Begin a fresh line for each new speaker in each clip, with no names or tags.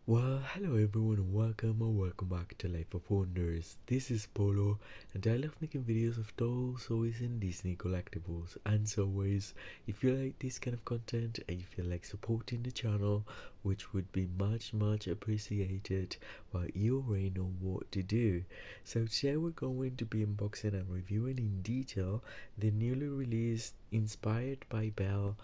Well, hello everyone and welcome back to Life of Wonders. This is Polo and I love making videos of dolls, toys and Disney collectibles. And as always, if you like this kind of content and you feel like supporting the channel, which would be much appreciated, well, you already know what to do. So today we're going to be unboxing and reviewing in detail the newly released Inspired by Belle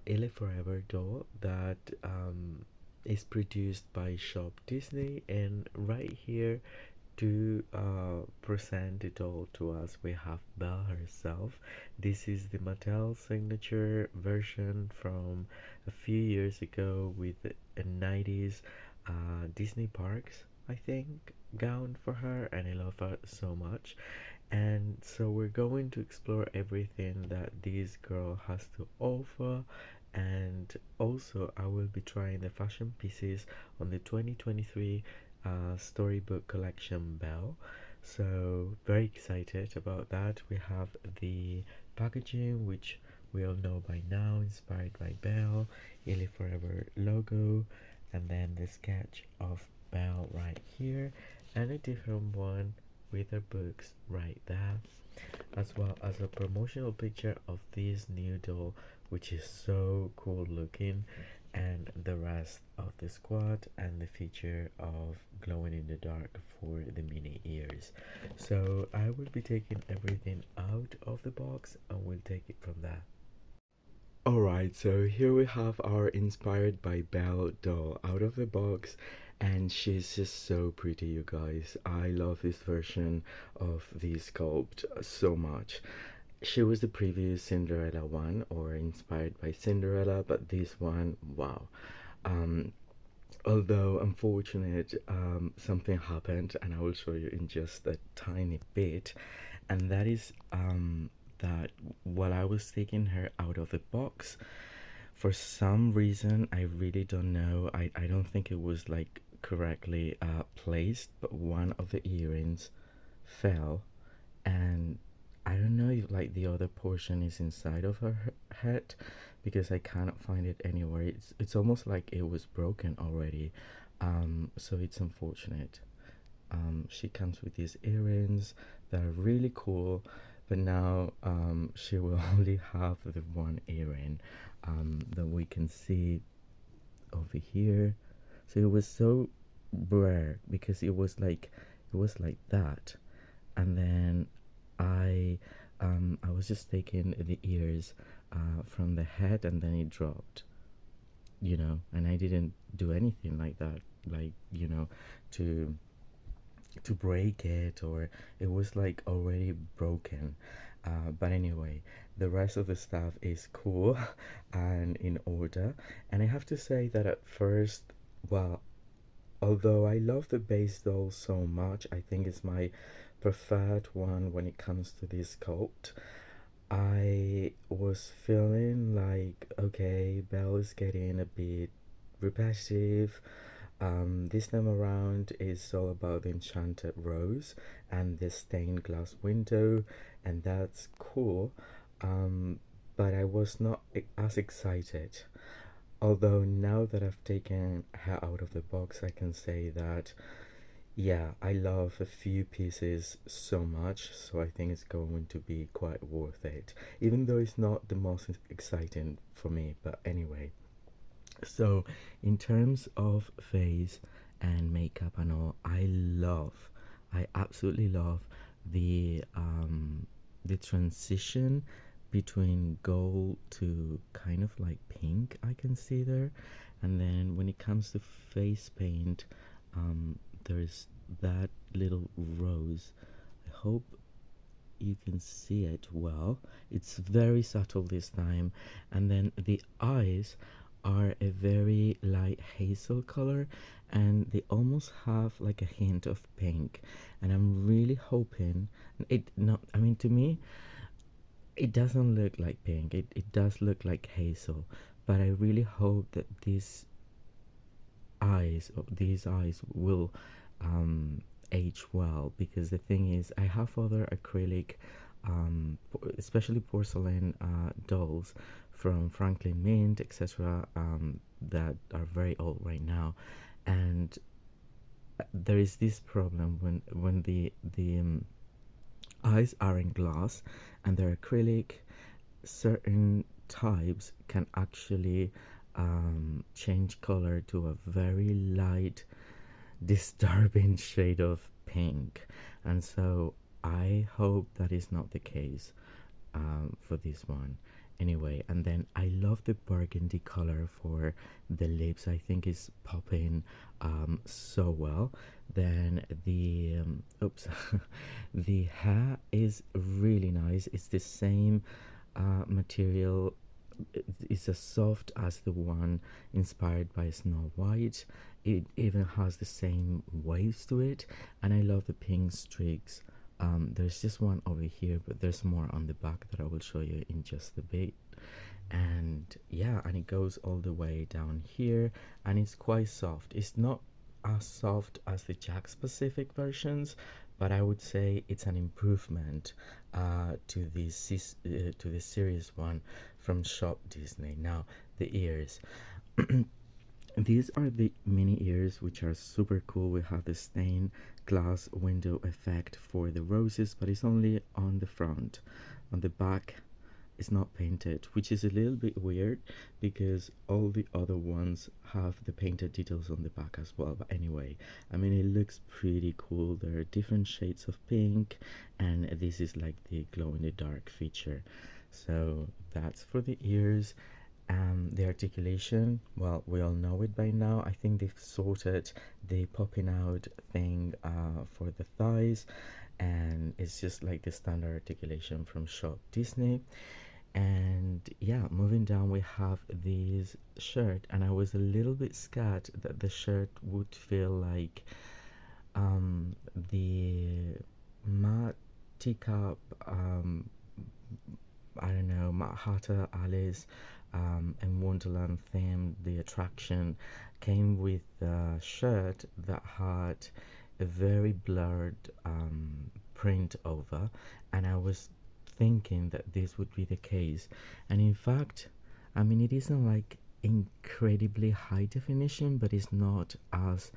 Ily 4Ever doll that is produced by Shop Disney, and right here to present it all to us we have Belle herself. This is the Mattel signature version from a few years ago with a 90s Disney parks, I think, gown for her, and I love her so much. And so we're going to explore everything that this girl has to offer, and also I will be trying the fashion pieces on the 2023 storybook collection Belle. So very excited about that. We have the packaging, which we all know by now, inspired by Belle, Ily 4Ever logo, and then the sketch of Belle right here, and a different one with her books right there, as well as a promotional picture of this new doll, which is so cool looking, and the rest of the squad, and the feature of glowing in the dark for the mini ears. So I will be taking everything out of the box and we'll take it from there. Alright, so here we have our Inspired by Belle doll out of the box, and she's just so pretty, you guys. I love this version of the sculpt so much. She was the previous Cinderella one, or inspired by Cinderella, but this one, wow. Um, Although unfortunate, something happened, and I will show you in just a tiny bit, and that is that while I was taking her out of the box, for some reason I really don't know, I don't think it was like correctly placed, but one of the earrings fell, and I don't know if like the other portion is inside of her head, because I cannot find it anywhere. It's almost like it was broken already. So it's unfortunate. She comes with these earrings that are really cool, but now she will only have the one earring that we can see over here. So it was so rare because it was like that, and then I I was just taking the ears from the head, and then it dropped, and I didn't do anything like that, like, to break it, or it was like already broken. But anyway, the rest of the stuff is cool and in order, and I have to say that at first, well, although I love the base doll so much, I think it's my preferred one when it comes to this sculpt. I was feeling like, okay, Belle is getting a bit repetitive. This time around is all about the enchanted rose and the stained glass window, and that's cool. Um, but I was not as excited. Although now that I've taken her out of the box, I can say that, yeah, I love a few pieces so much, so I think it's going to be quite worth it. Even though it's not the most exciting for me, but anyway. So, in terms of face and makeup and all, I absolutely love the transition between gold to kind of like pink I can see there, and then when it comes to face paint, there's that little rose. I hope you can see it well. It's very subtle this time, and then the eyes are a very light hazel color, and they almost have like a hint of pink, and I'm really hoping it not, I mean, to me it doesn't look like pink, it does look like hazel, but I really hope that these eyes will age well, because the thing is I have other acrylic, especially porcelain dolls from Franklin Mint, etc.,
that are very old right now, and there is this problem when the eyes are in glass and they're acrylic. Certain types can actually change color to a very light, disturbing shade of pink, and so I hope that is not the case for this one. Anyway, and then I love the burgundy color for the lips. I think it's popping so well. Then the oops, the hair is really nice. It's the same material. It's as soft as the one inspired by Snow White. It even has the same waves to it, and I love the pink streaks. There's just one over here, but there's more on the back that I will show you in just a bit. And yeah, and it goes all the way down here, and it's quite soft. It's not as soft as the Jack specific versions, but I would say it's an improvement to the series one from Shop Disney. Now the ears. These are the mini ears, which are super cool. We have the stained glass window effect for the roses, but it's only on the front. On the back, it's not painted, which is a little bit weird because all the other ones have the painted details on the back as well. But anyway, I mean, it looks pretty cool. There are different shades of pink, and this is like the glow in the dark feature. So that's for the ears. The articulation, well, we all know it by now. I think they've sorted the popping out thing for the thighs, and it's just like the standard articulation from Shop Disney. And yeah, moving down, we have this shirt, and I was a little bit scared that the shirt would feel like the matte teacup, I don't know, Mad Hatter, Alice, and Wonderland theme. The attraction came with a shirt that had a very blurred print over, and I was thinking that this would be the case. And in fact, I mean, it isn't like incredibly high definition, but it's not as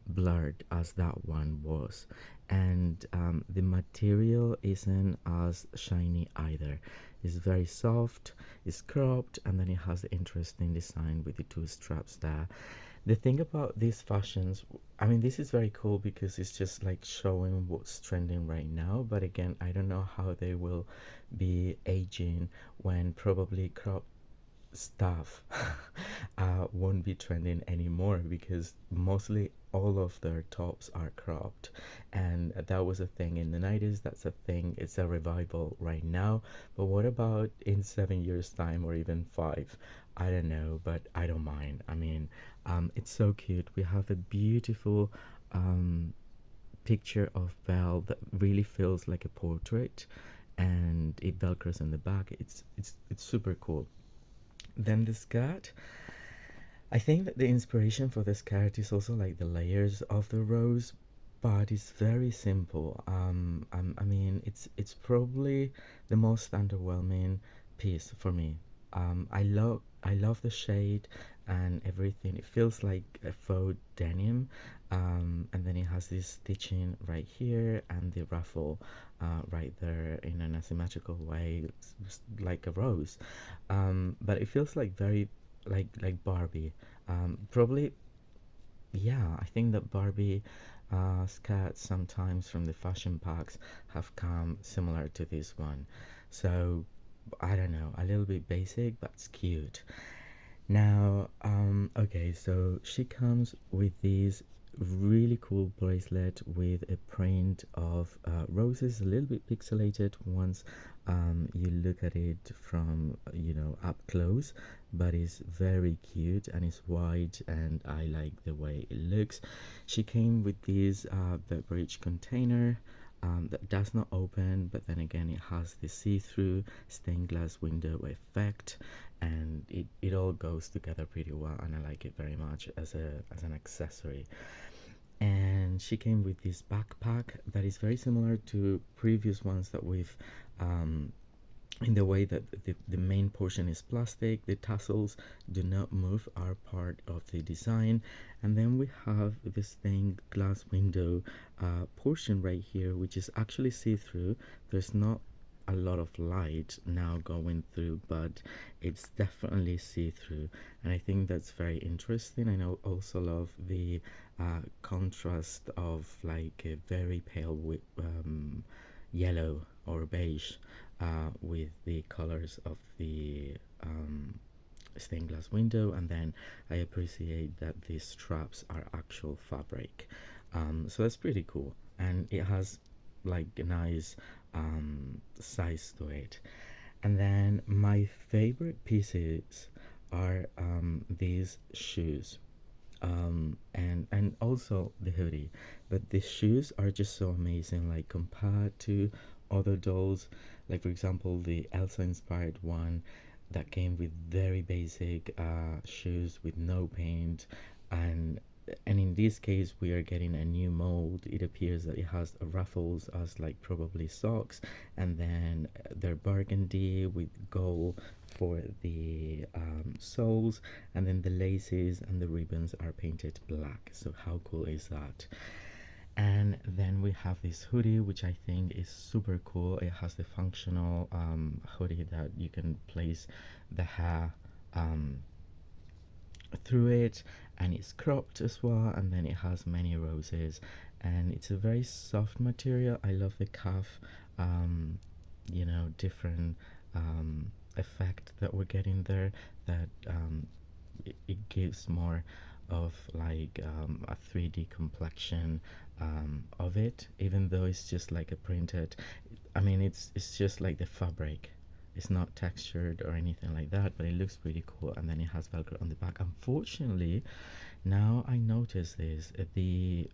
blurred as that one was. And the material isn't as shiny either. It's very soft, it's cropped, and then it has the interesting design with the two straps there. The thing about these fashions, I mean, this is very cool because it's just like showing what's trending right now. But again, I don't know how they will be aging when probably crop stuff won't be trending anymore, because mostly all of their tops are cropped, and that was a thing in the 90s. That's a thing, it's a revival right now. But what about in 7 years time, or even 5? I don't know, but I don't mind. I mean, it's so cute. We have a beautiful picture of Belle that really feels like a portrait, and it velcros in the back. It's super cool. Then the skirt, I think that the inspiration for the skirt is also like the layers of the rose, but it's very simple. I mean, it's probably the most underwhelming piece for me. I love the shade and everything. It feels like a faux denim, and then it has this stitching right here and the ruffle right there in an asymmetrical way, like a rose. But it feels like very like Barbie. Probably, yeah. I think that Barbie skirts sometimes from the fashion packs have come similar to this one. So I don't know, a little bit basic, but it's cute. Now, okay, so she comes with this really cool bracelet with a print of roses, a little bit pixelated once you look at it from, up close, but it's very cute and it's white, and I like the way it looks. She came with this beverage container that does not open, but then again it has the see-through stained glass window effect, and it all goes together pretty well, and I like it very much as an accessory. And she came with this backpack that is very similar to previous ones that we've um, in the way that the main portion is plastic, the tassels do not move, are part of the design. And then we have the stained glass window portion right here, which is actually see-through. There's not a lot of light now going through, but it's definitely see-through, and I think that's very interesting. I know also love the contrast of like a very pale yellow or beige with the colors of the stained glass window, and then I appreciate that these straps are actual fabric. So that's pretty cool, and it has like a nice size to it. And then my favorite pieces are these shoes, and also the hoodie. But the shoes are just so amazing, like compared to other dolls, like for example the Elsa inspired one that came with very basic shoes with no paint, and in this case we are getting a new mold. It appears that it has ruffles as like probably socks, and then they're burgundy with gold for the soles, and then the laces and the ribbons are painted black. So how cool is that? And then we have this hoodie, which I think is super cool. It has the functional hoodie that you can place the hair through it, and it's cropped as well, and then it has many roses, and it's a very soft material. I love the cuff, different effect that we're getting there, that it gives more of like a 3D complexion of it, even though it's just like a printed. I mean, it's just like the fabric. It's not textured or anything like that, but it looks pretty cool. And then it has Velcro on the back. Unfortunately, now I notice this, the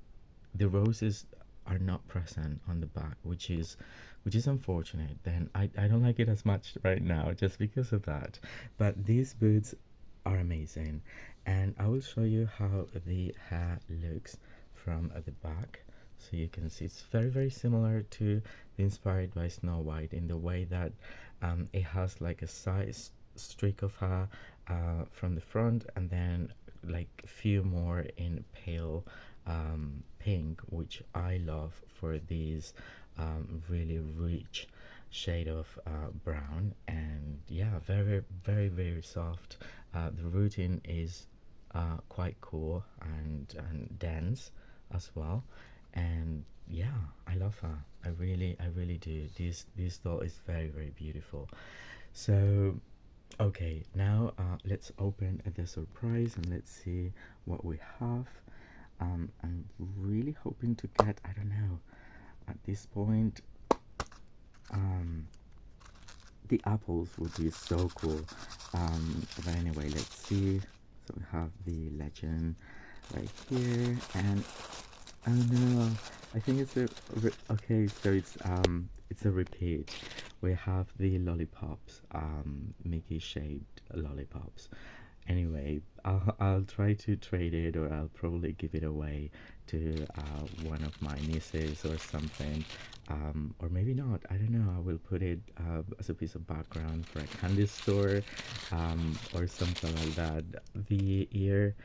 roses are not present on the back, which is unfortunate. Then I don't like it as much right now just because of that. But these boots are amazing, and I will show you how the hair looks from the back, so you can see it's very very similar to the Inspired by Snow White in the way that it has like a side streak of hair from the front, and then like a few more in pale pink, which I love for these really rich shade of brown. And yeah, very very very soft. The routine is quite cool and dense as well, and yeah, I love her. I really do. This doll is very very beautiful. So okay, now let's open the surprise and let's see what we have. I'm really hoping to get, I don't know, at this point, um, the apples would be so cool. But anyway, let's see. So we have the legend right here, and oh no, I think it's okay. So it's a repeat. We have the lollipops, Mickey shaped lollipops. Anyway, I'll try to trade it, or I'll probably give it away to one of my nieces or something, or maybe not. I don't know. I will put it as a piece of background for a candy store, or something like that. The ear,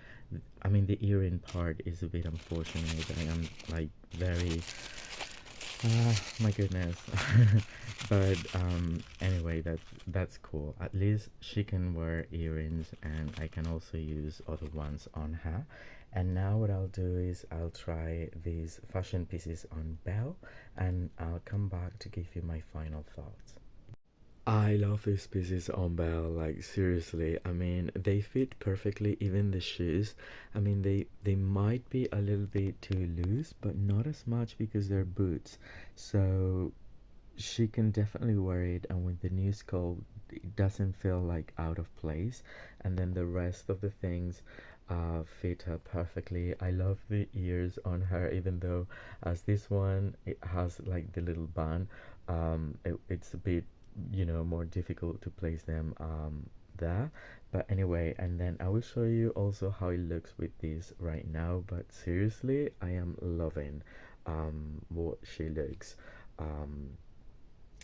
I mean, the earring part is a bit unfortunate. I am like very, my goodness. But anyway, that's cool. At least she can wear earrings, and I can also use other ones on her. And now what I'll do is I'll try these fashion pieces on Belle, and I'll come back to give you my final thoughts.
I love these pieces on Belle, like seriously. I mean, they fit perfectly, even the shoes. I mean, they might be a little bit too loose, but not as much because they're boots. So she can definitely wear it, and with the new skull, it doesn't feel like out of place. And then the rest of the things fit her perfectly. I love the ears on her, even though as this one it has like the little band. It's a bit, more difficult to place them there. But anyway, and then I will show you also how it looks with this right now. But seriously, I am loving what she looks. um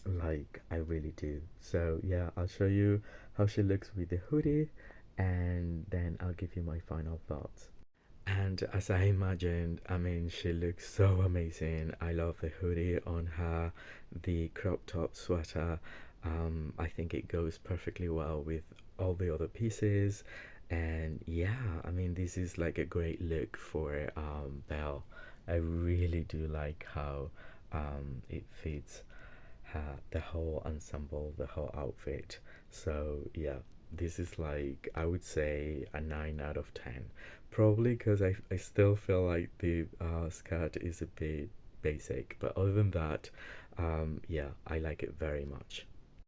Like, I really do. So yeah, I'll show you how she looks with the hoodie, and then I'll give you my final thoughts. And as I imagined, I mean, she looks so amazing. I love the hoodie on her, the crop top sweater. I think it goes perfectly well with all the other pieces. And yeah, I mean, this is like a great look for Belle. I really do like how it fits her, the whole ensemble, the whole outfit. So yeah, this is like, I would say a 9 out of 10. Probably because I still feel like the skirt is a bit basic, but other than that, yeah, I like it very much.